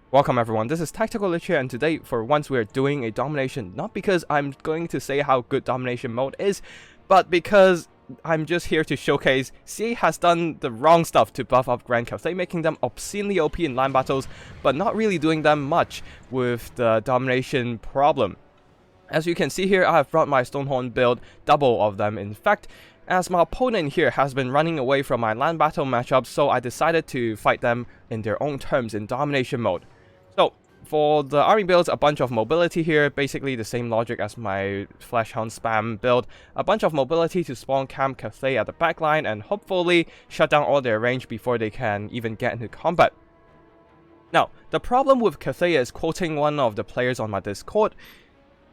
Welcome everyone, this is Tactical Lich here, and today for once we are doing a Domination, not because I'm going to say how good Domination mode is, but because I'm just here to showcase CA has done the wrong stuff to buff up Grand Cathay, making them obscenely OP in land battles, but not really doing them much with the Domination problem. As you can see here, I have brought my Stonehorn build, double of them in fact, as my opponent here has been running away from my land battle matchups, so I decided to fight them in their own terms in Domination mode. So, for the army builds, a bunch of mobility here, basically the same logic as my Flash Hound spam build. A bunch of mobility to spawn camp Cathay at the backline and hopefully shut down all their range before they can even get into combat. Now, the problem with Cathay is, quoting one of the players on my Discord,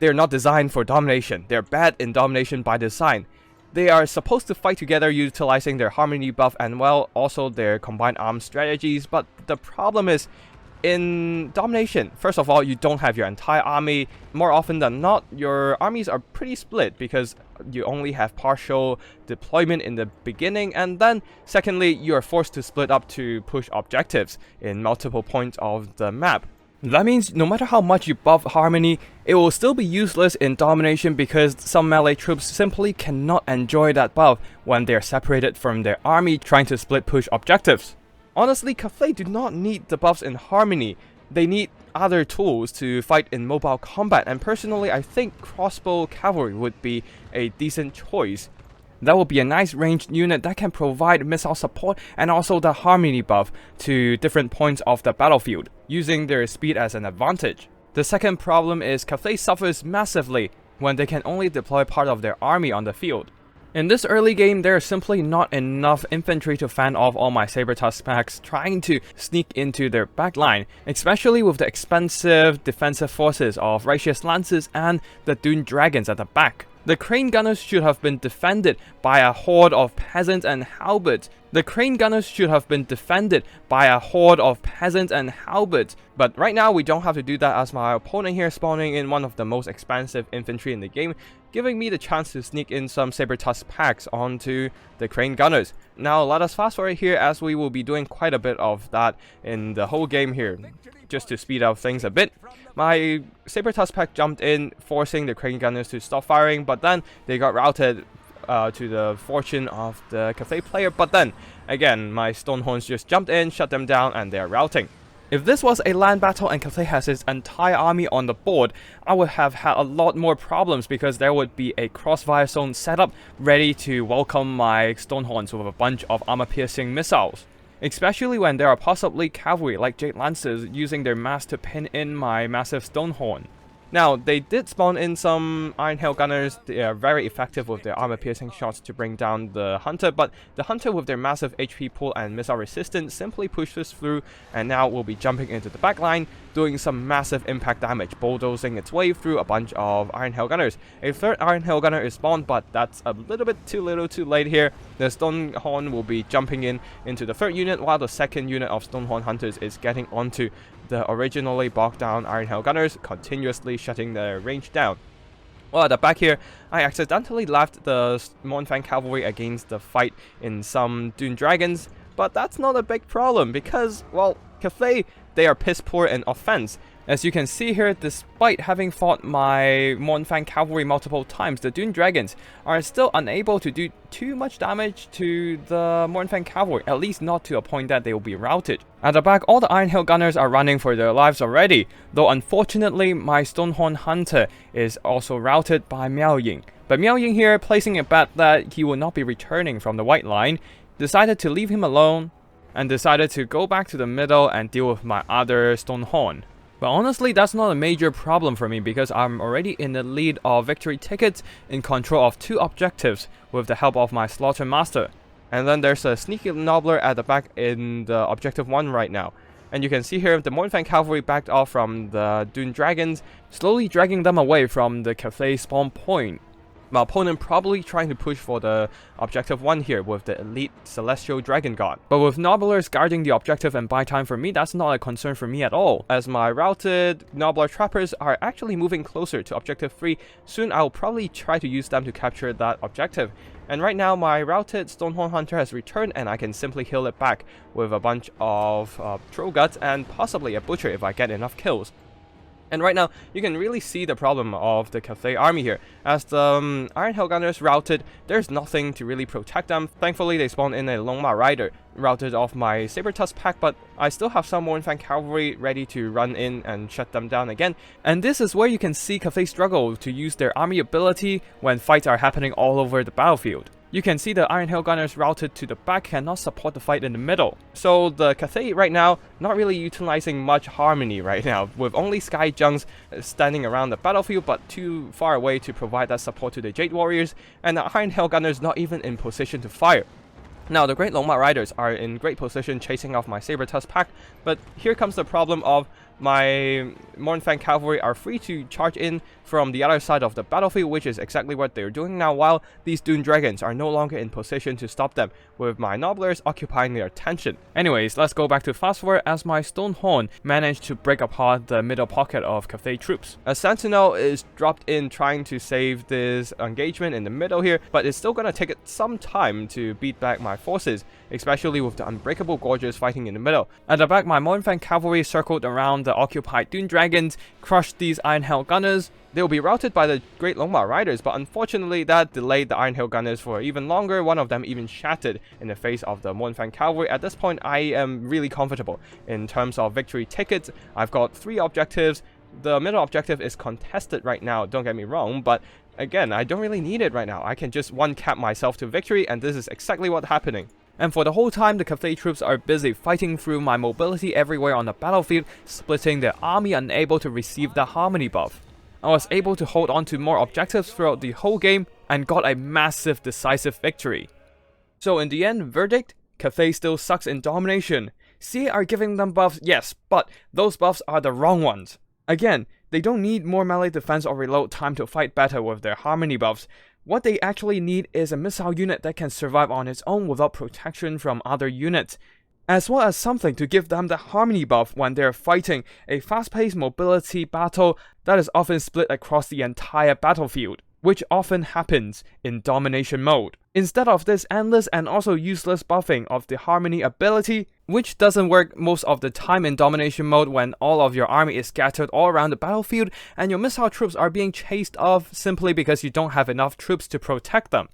they're not designed for domination. They're bad in domination by design. They are supposed to fight together utilizing their harmony buff and well, also their combined arms strategies, but the problem is, in Domination, first of all, you don't have your entire army. More often than not, your armies are pretty split because you only have partial deployment in the beginning, and then secondly, you are forced to split up to push objectives in multiple points of the map. That means no matter how much you buff Harmony, it will still be useless in Domination because some melee troops simply cannot enjoy that buff when they are separated from their army trying to split push objectives. Honestly, Cathay do not need the buffs in Harmony. They need other tools to fight in mobile combat, and personally I think crossbow cavalry would be a decent choice. That would be a nice ranged unit that can provide missile support and also the Harmony buff to different points of the battlefield, using their speed as an advantage. The second problem is Cathay suffers massively when they can only deploy part of their army on the field. In this early game, there is simply not enough infantry to fend off all my Saber-Tusk packs trying to sneak into their backline, especially with the expensive defensive forces of Righteous Lances and the Dune Dragons at the back. The Crane Gunners should have been defended by a horde of peasants and halberds. But right now we don't have to do that, as my opponent here spawning in one of the most expensive infantry in the game, giving me the chance to sneak in some Saber-Tusk packs onto the Crane Gunners. Now let us fast forward here, as we will be doing quite a bit of that in the whole game here. Just to speed up things a bit, my Saber-Tusk pack jumped in, forcing the Crane Gunners to stop firing, but then they got routed to the fortune of the Cathay player. But then again, my Stonehorns just jumped in, shut them down, and they're routing. If this was a land battle and Cathay has its entire army on the board, I would have had a lot more problems because there would be a crossfire zone set up ready to welcome my Stonehorns with a bunch of armor-piercing missiles. Especially when there are possibly cavalry like Jade Lancers using their mass to pin in my massive Stonehorn. Now, they did spawn in some Iron Hail Gunners. They are very effective with their armor-piercing shots to bring down the Hunter, but the Hunter with their massive HP pool and missile resistance simply pushes through, and now will be jumping into the backline, doing some massive impact damage, bulldozing its way through a bunch of Iron Hail Gunners. A third Iron Hail Gunner is spawned, but that's a little bit too late here. The Stonehorn will be jumping into the third unit, while the second unit of Stonehorn Hunters is getting onto the originally bogged down Iron Hail Gunners, continuously shutting their range down. Well, at the back here, I accidentally left the Mournfang Cavalry against the fight in some Dune Dragons, but that's not a big problem because, well, Cathay, they are piss poor in offense. As you can see here, despite having fought my Mournfang Cavalry multiple times, the Dune Dragons are still unable to do too much damage to the Mournfang Cavalry, at least not to a point that they will be routed. At the back, all the Iron Hail Gunners are running for their lives already, though unfortunately my Stonehorn Hunter is also routed by Miao Ying. But Miao Ying here, placing a bet that he will not be returning from the white line, decided to leave him alone and decided to go back to the middle and deal with my other Stonehorn. But honestly, that's not a major problem for me because I'm already in the lead of victory tickets, in control of 2 objectives with the help of my Slaughter Master. And then there's a sneaky Nobbler at the back in the objective 1 right now. And you can see here the Mournfang Cavalry backed off from the Dune Dragons, slowly dragging them away from the Cathay spawn point. My opponent probably trying to push for the objective 1 here with the elite celestial dragon god. But with Nobblers guarding the objective and buy time for me, that's not a concern for me at all, as my routed Nobbler trappers are actually moving closer to objective 3. Soon I'll probably try to use them to capture that objective. And right now my routed Stonehorn Hunter has returned, and I can simply heal it back with a bunch of Troll Guts and possibly a Butcher if I get enough kills. And right now, you can really see the problem of the Cathay army here. As the Iron Hell Gunners routed, there's nothing to really protect them. Thankfully, they spawned in a Longma Rider, routed off my Saber Tusk pack, but I still have some Mournfang Cavalry ready to run in and shut them down again. And this is where you can see Cathay struggle to use their army ability when fights are happening all over the battlefield. You can see the Iron Hell Gunners routed to the back cannot support the fight in the middle. So the Cathay right now, not really utilizing much harmony right now, with only Sky Junks standing around the battlefield but too far away to provide that support to the Jade Warriors, and the Iron Hell Gunners not even in position to fire. Now the Great Longmarch Riders are in great position chasing off my Saber Tusk pack, but here comes the problem of my Mournfang Cavalry are free to charge in from the other side of the battlefield, which is exactly what they're doing now, while these Dune Dragons are no longer in position to stop them, with my Nobblers occupying their attention. Anyways, let's go back to fast forward as my Stonehorn managed to break apart the middle pocket of Cathay troops. A Sentinel is dropped in trying to save this engagement in the middle here, but it's still gonna take it some time to beat back my forces, especially with the Unbreakable Gorges fighting in the middle. At the back, my Mournfang Cavalry circled around the occupied Dune Dragons, crushed these Iron Hell Gunners. They'll be routed by the Great Longmarch Riders, but unfortunately that delayed the Iron Hell Gunners for even longer. One of them even shattered in the face of the Mournfang Cavalry. At this point, I am really comfortable in terms of victory tickets. I've got 3 objectives. The middle objective is contested right now, don't get me wrong, but again, I don't really need it right now. I can just one-cap myself to victory, and this is exactly what's happening. And for the whole time, the Cathay troops are busy fighting through my mobility everywhere on the battlefield, splitting their army, unable to receive the harmony buff. I was able to hold on to more objectives throughout the whole game and got a massive decisive victory. So in the end, verdict, Cathay still sucks in domination. CA are giving them buffs, yes, but those buffs are the wrong ones. Again, they don't need more melee defense or reload time to fight better with their harmony buffs. What they actually need is a missile unit that can survive on its own without protection from other units, as well as something to give them the harmony buff when they're fighting a fast-paced mobility battle that is often split across the entire battlefield, which often happens in domination mode. Instead of this endless and also useless buffing of the harmony ability, which doesn't work most of the time in domination mode when all of your army is scattered all around the battlefield and your missile troops are being chased off simply because you don't have enough troops to protect them.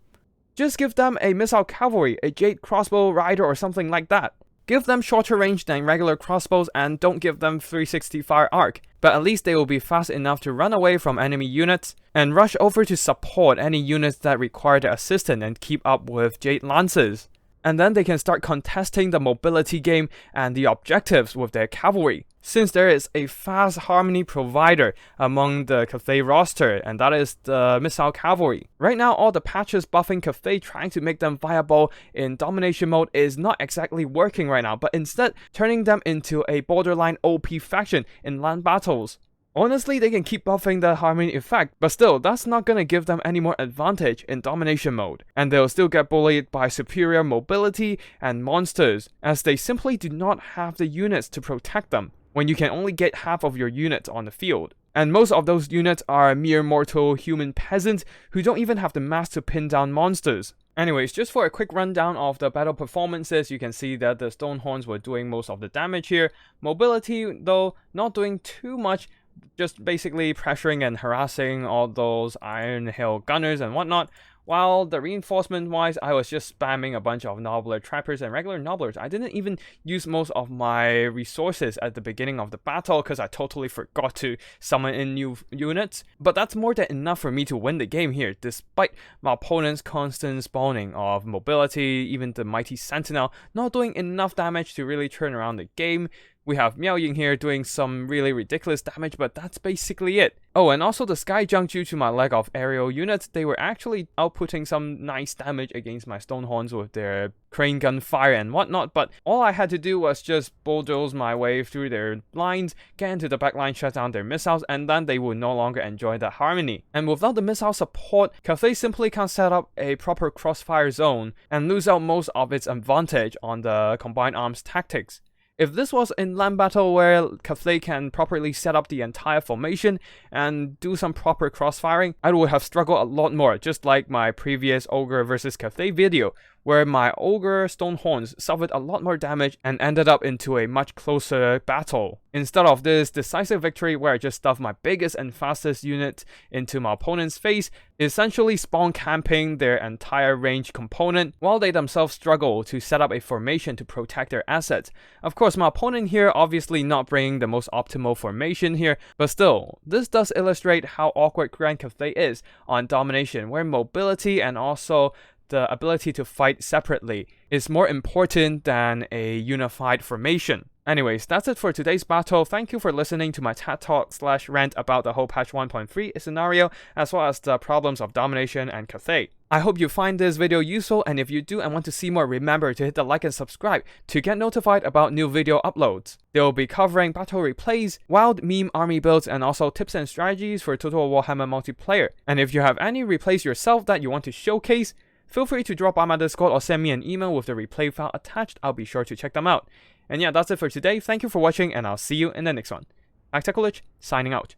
Just give them a missile cavalry, a Jade crossbow rider or something like that. Give them shorter range than regular crossbows and don't give them 360 fire arc, but at least they will be fast enough to run away from enemy units and rush over to support any units that require their assistance and keep up with Jade Lancers. And then they can start contesting the mobility game and the objectives with their cavalry, since there is a fast harmony provider among the Cathay roster, and that is the Missile Cavalry. Right now, all the patches buffing Cathay trying to make them viable in domination mode is not exactly working right now, but instead turning them into a borderline OP faction in land battles. Honestly, they can keep buffing the harmony effect, but still, that's not gonna give them any more advantage in domination mode, and they'll still get bullied by superior mobility and monsters, as they simply do not have the units to protect them, when you can only get half of your units on the field. And most of those units are mere mortal human peasants who don't even have the mass to pin down monsters. Anyways, just for a quick rundown of the battle performances, you can see that the Stonehorns were doing most of the damage here. Mobility, though, not doing too much, just basically pressuring and harassing all those Iron Hell Gunners and whatnot. While the reinforcement wise, I was just spamming a bunch of Nobbler Trappers and regular Nobblers. I didn't even use most of my resources at the beginning of the battle because I totally forgot to summon in new units. But that's more than enough for me to win the game here, despite my opponent's constant spawning of mobility, even the mighty Sentinel not doing enough damage to really turn around the game. We have Miao Ying here doing some really ridiculous damage, but that's basically it. Oh, and also the Sky Junk, due to my lack of aerial units, they were actually outputting some nice damage against my Stonehorns with their crane gun fire and whatnot, but all I had to do was just bulldoze my way through their lines, get into the backline, shut down their missiles, and then they would no longer enjoy that harmony. And without the missile support, Cathay simply can't set up a proper crossfire zone and lose out most of its advantage on the combined arms tactics. If this was in land battle where Cathay can properly set up the entire formation and do some proper crossfiring, I would have struggled a lot more, just like my previous Ogre versus Cathay video, where my Ogre Stonehorns suffered a lot more damage and ended up into a much closer battle. Instead of this decisive victory where I just stuffed my biggest and fastest unit into my opponent's face, essentially spawn camping their entire range component while they themselves struggle to set up a formation to protect their assets. Of course, my opponent here obviously not bringing the most optimal formation here, but still, this does illustrate how awkward Grand Cathay is on Domination, where mobility and also the ability to fight separately is more important than a unified formation. Anyways, that's it for today's battle. Thank you for listening to my TED Talk / rant about the whole patch 1.3 scenario, as well as the problems of Domination and Cathay. I hope you find this video useful, and if you do and want to see more, remember to hit the like and subscribe to get notified about new video uploads. They will be covering battle replays, wild meme army builds, and also tips and strategies for Total Warhammer multiplayer. And if you have any replays yourself that you want to showcase, feel free to drop by my Discord or send me an email with the replay file attached. I'll be sure to check them out. And yeah, that's it for today. Thank you for watching, and I'll see you in the next one. Actacolich, signing out.